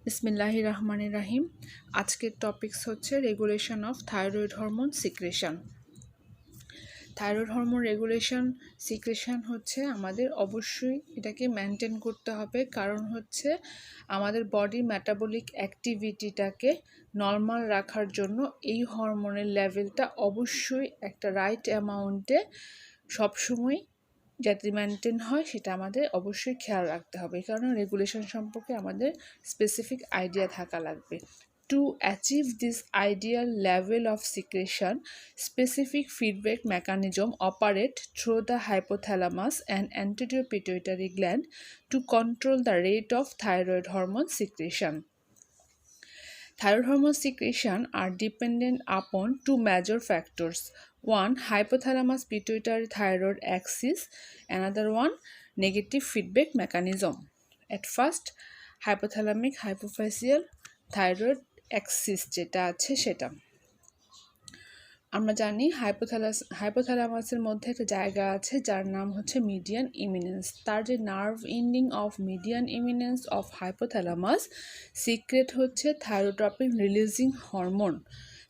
বিসমিল্লাহির রহমানির রহিম। আজকের টপিকস হচ্ছে regulation of thyroid hormone secretion. Thyroid hormone secretion হচ্ছে আমাদের অবশ্যই এটাকে মেনটেন করতে হবে, কারণ হচ্ছে আমাদের বডি মেটাবলিক অ্যাক্টিভিটিটাকে নর্মাল রাখার জন্য এই হরমোনের লেভেলটা অবশ্যই একটা রাইট অ্যামাউন্টে সবসময় যাতে মেনটেন হয় সেটা আমাদের অবশ্যই খেয়াল রাখতে হবে। এই কারণে রেগুলেশন সম্পর্কে আমাদের স্পেসিফিক আইডিয়া থাকা লাগবে। To achieve this ideal level of secretion, specific feedback mechanism operate through the hypothalamus and anterior pituitary gland to control the rate of thyroid hormone secretion. Thyroid hormone secretion are dependent upon two major factors. One, hypothalamus pituitary thyroid axis, another one, negative feedback mechanism. At first, hypothalamic hypophyseal thyroid axis যেটা আছে সেটা আমরা জানি হাইপোথ্যালামাসের মধ্যে একটা জায়গা আছে যার নাম হচ্ছে মিডিয়ান ইমিনেন্স। তার যে nerve ending of median eminence of hypothalamus secrete হচ্ছে থাইরোট্রপিন রিলিজিং হরমোন।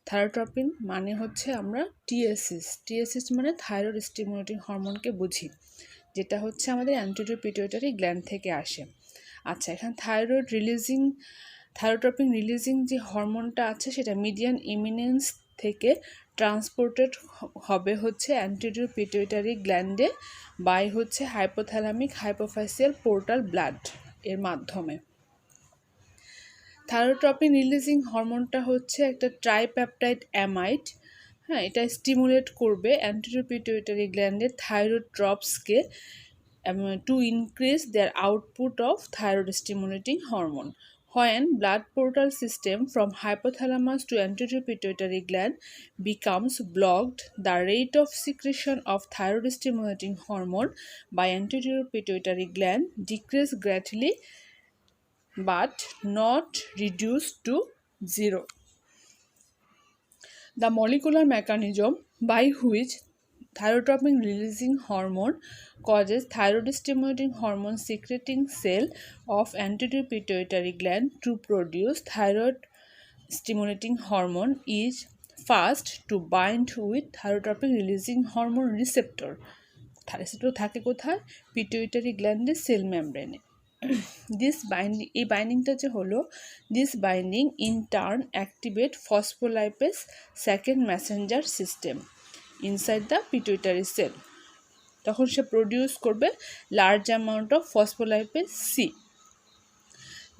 থাইরোট্রপিন মানে হচ্ছে আমরা টিএসএস মানে থাইরয়েড স্টিমুলেটিং হরমোনকে বুঝি, যেটা হচ্ছে আমাদের অ্যান্টেরিয়র পিটুইটারি গ্ল্যান্ড থেকে আসে। আচ্ছা, এখানে থাইরোট্রপিন রিলিজিং যে হরমোনটা আছে সেটা মিডিয়ান ইমিনেন্স থেকে ট্রান্সপোর্টেড হবে হচ্ছে অ্যান্টেরিয়র পিটুইটারি গ্ল্যান্ডে বাই হচ্ছে হাইপোথ্যালামিক হাইপোফাইসিয়াল পোর্টাল ব্লাড এর মাধ্যমে। থাইরোট্রপিন রিলিজিং হরমোনটা হচ্ছে একটা ট্রাইপেপটাইড অ্যামাইড। হ্যাঁ, এটা স্টিমুলেট করবে অ্যান্টেরিয়র পিটুইটারি গ্ল্যান্ডের থাইরয়েড ড্রপসকে to increase their output of thyroid stimulating hormone. When blood portal system from hypothalamus to anterior pituitary gland becomes blocked, the rate of secretion of thyroid stimulating hormone by anterior pituitary gland decreases greatly but not reduced to zero. The molecular mechanism by which thyrotropin releasing hormone causes thyroid stimulating hormone secreting cell of anterior pituitary gland to produce thyroid stimulating hormone is first to bind with thyrotropin releasing hormone receptor. Receptor থাকে কোথায়? Pituitary গ্ল্যান্ডের cell মেমব্রেনে। এই বাইন্ডিংটা যে হলো, this binding in turn activate phospholipase second messenger system inside the pituitary cell. তখন সে প্রডিউস করবে large amount of phospholipase C,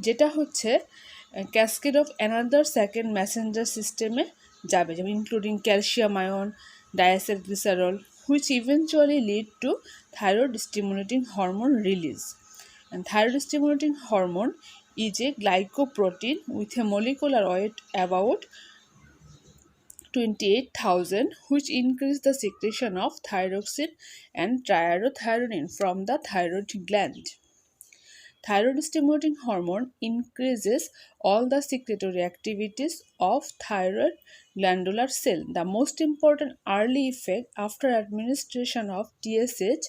যেটা হচ্ছে cascade of another second messenger সিস্টেমে যাবে, যেমন including calcium ion, diacylglycerol, which eventually lead to thyroid stimulating hormone release. And thyroid stimulating hormone is a glycoprotein with a molecular weight about 28,000, which increase the secretion of thyroxine and triiodothyronine from the thyroid gland. Thyroid stimulating hormone increases all the secretory activities of thyroid glandular cell. The most important early effect after administration of TSH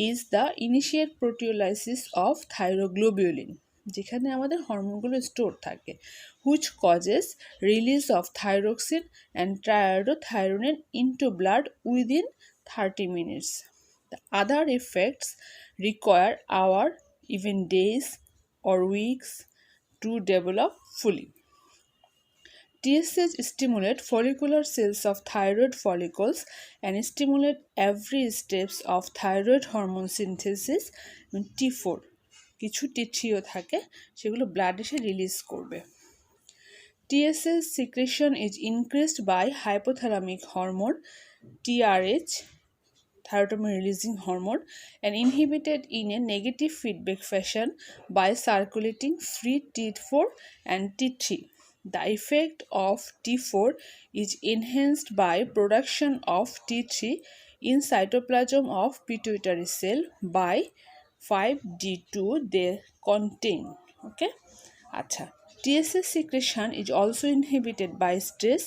is the initiate proteolysis of thyroglobulin, যেখানে আমাদের হরমোনগুলো store থাকে, which causes release of thyroxine and triiodothyronine into blood within 30 minutes. The other effects require hours, even days or weeks to develop fully. TSH stimulate follicular cells of thyroid follicles and stimulate every steps of thyroid hormone synthesis. T4 কিছু T3ও থাকে, সেগুলো blood এসে release করবে। TSH secretion is increased by hypothalamic hormone TRH, thyroid releasing hormone, and inhibited in a negative feedback fashion by circulating free T4 and T3. The effect of T4 is enhanced by production of T3 in cytoplasm of pituitary cell by 5D2 they contain. Okay? আচ্ছা, TSH secretion is also inhibited by stress,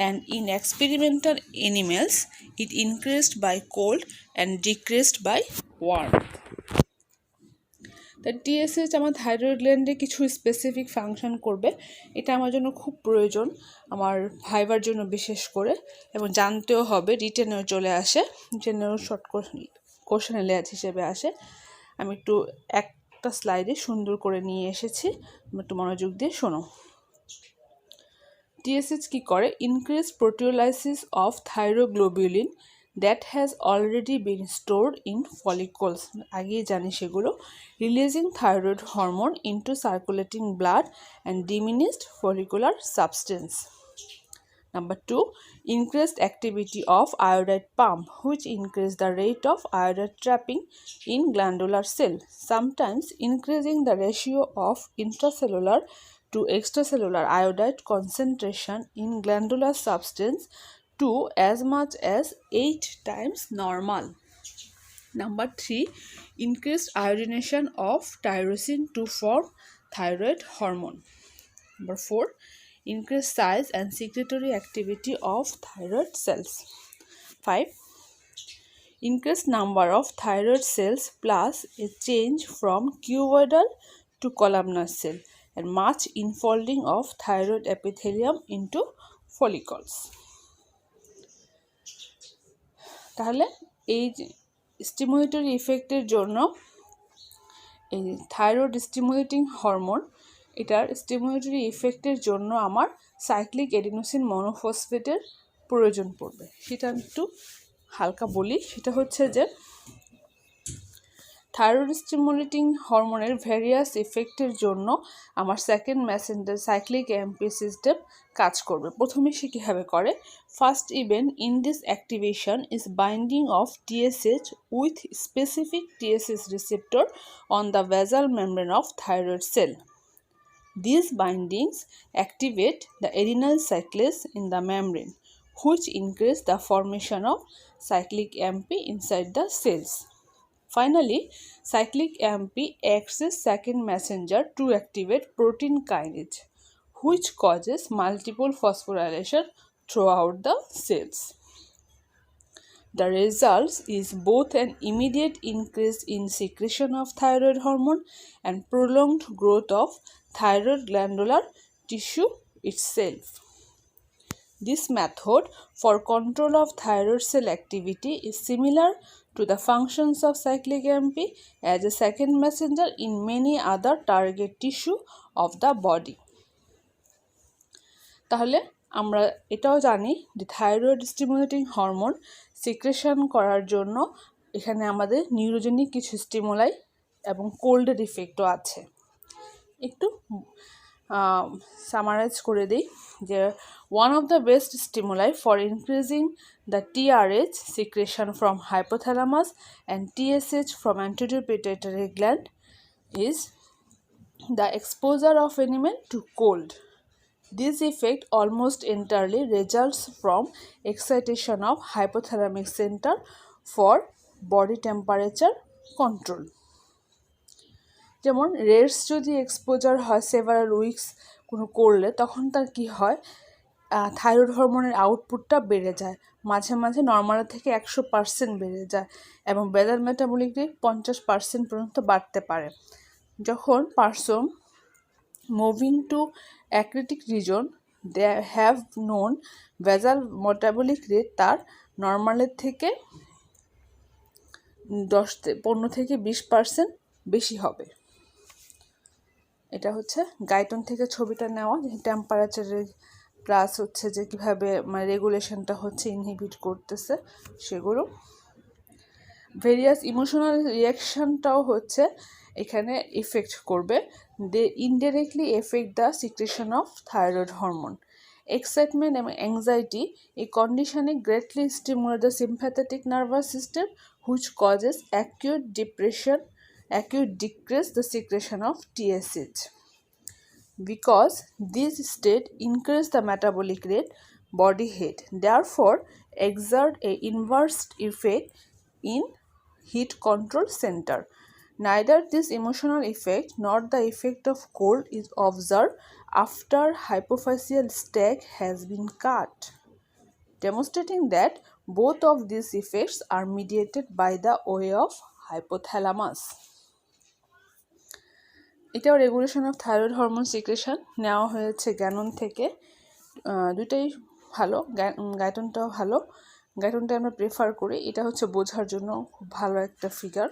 and in experimental animals it increased by cold and decreased by warmth. তা TSH আমার thyroid গ্ল্যান্ডে কিছু specific function করবে, এটা আমার জন্য খুব প্রয়োজন, আমার ভাইবার জন্য বিশেষ করে, এবং জানতেও হবে, রিটেনেও চলে আসে, রিটেনেও শর্ট কোশ্চেন লেয়ার হিসেবে আসে। আমি একটু একটা স্লাইডে সুন্দর করে নিয়ে এসেছি, একটু মনোযোগ দিয়ে শোনো। টিএসএইচ কি করে? Increase proteolysis of thyroglobulin that has already been stored in follicles, আগেই জানি সেগুলো, releasing thyroid hormone into circulating blood and diminished follicular substance. Number 2, increased activity of iodide pump, which increase the rate of iodide trapping in glandular cell, sometimes increasing the ratio of intracellular to extracellular iodide concentration in glandular substance to as much as 8 times normal. Number 3, increased iodination of tyrosine to form thyroid hormone. Number 4, increased size and secretory activity of thyroid cells. 5, increased number of thyroid cells plus a change from cuboidal to columnar cell and much infolding of thyroid epithelium into follicles. তাহলে এই stimulatory ইফেক্টের জন্য এই thyroid stimulating hormone, এটার stimulatory ইফেক্টের জন্য আমার cyclic adenosine মনোফসফেটের প্রয়োজন পড়বে। সেটা একটু হালকা বলি, সেটা হচ্ছে যে থাইরয়েড স্টিমুলেটিং হরমোনের ভ্যারিয়াস ইফেক্টের জন্য আমার second messenger cyclic AMP system কাজ করবে। প্রথমে সে কীভাবে করে? First event in this activation is binding of TSH with specific TSH receptor on the basal membrane of thyroid cell. These bindings activate the adenyl cyclase in the membrane, which increase the formation of cyclic AMP inside the cells. Finally, cyclic AMP acts as second messenger to activate protein kinase, which causes multiple phosphorylation throughout the cells. The result is both an immediate increase in secretion of thyroid hormone and prolonged growth of thyroid glandular tissue itself. This method for control of thyroid cell activity is similar to the functions of cyclic AMP as a second messenger in many other target tissue of the body. তাহলে আমরা এটাও জানি যে thyroid stimulating hormone secretion করার জন্য এখানে আমাদের neurogenic কিছু স্টিমুলাই এবং কোল্ডের ইফেক্টও আছে। একটু সামারাইজ করে দিই যে one of the best stimuli for increasing the TRH secretion from hypothalamus and TSH from anterior pituitary gland is the exposure of animal to cold. This effect almost entirely results from excitation of hypothalamic center for body temperature control. যেমন rates যদি exposure হয় several weeks কোনো করলে, তখন তার কি হয়, thyroid হরমোনের আউটপুটটা বেড়ে যায়, মাঝে মাঝে নর্মালের থেকে 100% বেড়ে যায় এবং বেসাল মেটাবলিক রেট 50% পর্যন্ত বাড়তে পারে। যখন person moving to arctic region they have known basal metabolic rate তার নর্মালের থেকে 15 থেকে 20% বেশি হবে। এটা হচ্ছে গাইটন থেকে ছবিটা নেওয়া, যে টেম্পারেচারের প্লাস হচ্ছে যে কীভাবে রেগুলেশনটা হচ্ছে ইনহিবিট করতেছে সেগুলো। ভেরিয়াস ইমোশনাল রিয়াকশানটাও হচ্ছে এখানে ইফেক্ট করবে। They indirectly effect the secretion of thyroid hormone. Excitement এবং অ্যাংজাইটি এই কন্ডিশনে greatly stimulate the sympathetic nervous system which causes acute depression, acute decrease the secretion of TSH. Because this state increase the metabolic rate, body heat, therefore exert a inverse effect in heat control center. Neither this emotional effect nor the effect of cold is observed after hypophyseal stack has been cut, demonstrating that both of these effects are mediated by the way of hypothalamus. এটাও regulation of thyroid hormone secretion নেওয়া হয়েছে গ্যানন থেকে। দুটাই ভালো, গাইটনটাও ভালো, গাইটনটা আমরা prefer করি। এটা হচ্ছে বোঝার জন্য খুব ভালো একটা ফিগার।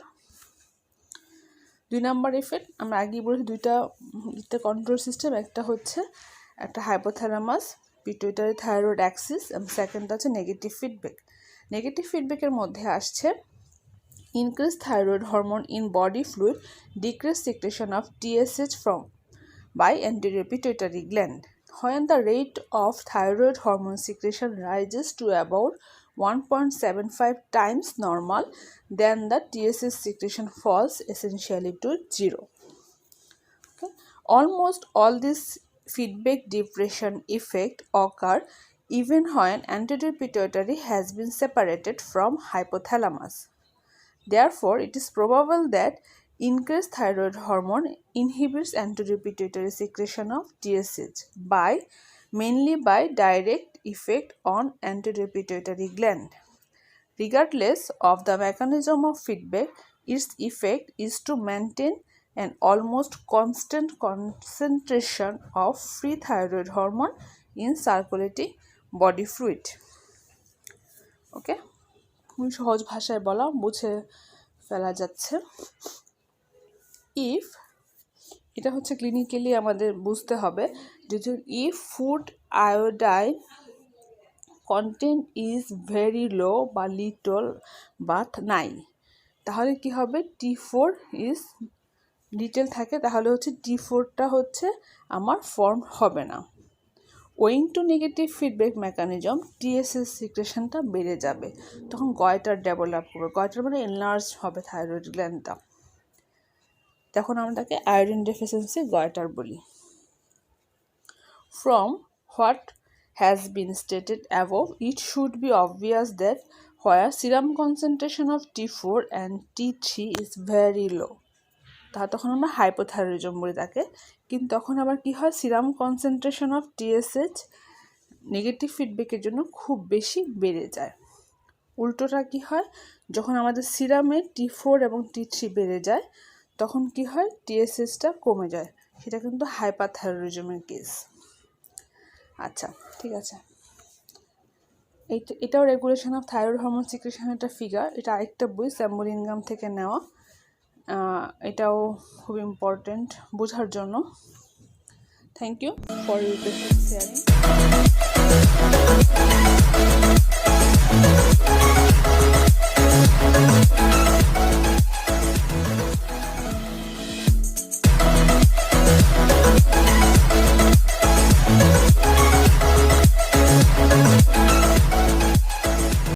2 নাম্বার এফেক্ট আমরা আগেই বলেছি, দুইটা কন্ট্রোল সিস্টেম, একটা হচ্ছে একটা হাইপোথ্যালামাস পিটুইটারি থাইরয়েড অ্যাক্সিস, এবং সেকেন্ডটা হচ্ছে নেগেটিভ ফিডব্যাক। নেগেটিভ ফিডব্যাকের মধ্যে আসছে increased thyroid hormone in body fluid, decreased secretion of TSH by anterior pituitary gland. When the rate of thyroid hormone secretion rises to about 1.75 times normal, then the TSH secretion falls essentially to 0. Okay. Almost all these feedback depression effect occur even when anterior pituitary has been separated from hypothalamus. Therefore, it is probable that increased thyroid hormone inhibits anterior pituitary secretion of TSH mainly by direct effect on anterior pituitary gland. Regardless of the mechanism of feedback, its effect is to maintain an almost constant concentration of free thyroid hormone in circulating body fluid. Okay? খুবই সহজ ভাষায় বলা, বুঝে ফেলা যাচ্ছে। If, এটা হচ্ছে clinically আমাদের বুঝতে হবে যে if food iodine content is very low বা লিটল বাট নাই, তাহলে কি হবে, T4 ইজ লিটল থাকে, তাহলে হচ্ছে T4টা হচ্ছে আমার ফর্ম হবে না। Owing to negative feedback mechanism TSH সিক্রেশনটা বেড়ে যাবে, তখন গয়টার ডেভেলপ করবে, গয়টার মানে এনলার্জ হবে থাইরয়েড গ্ল্যান্ডটা, তখন আমরা তাকে আয়োডিন ডেফিসিয়েন্সি গয়টার বলি। From what has been stated above, it should be obvious that where serum concentration of T4 and T3 is very লো, তখন আমরা হাইপোথাইরয়েডিজম বলি তাকে। কিন্তু তখন আবার কি হয়, serum concentration of TSH negative ফিডব্যাকের জন্য খুব বেশি বেড়ে যায়। উল্টোটা কি হয়, যখন আমাদের সিরামে T4 এবং T3 বেড়ে যায়, তখন কি হয়, TSHটা কমে যায়, সেটা কিন্তু হাইপারথাইরয়েডিজমের কেস। আচ্ছা, ঠিক আছে, এটাও regulation of thyroid hormone secretion একটা ফিগার, এটা আরেকটা বই স্যাম্বুলিনগাম থেকে নেওয়া, এটাও খুব ইম্পর্টেন্ট বোঝার জন্য। Thank you for your patience sharing.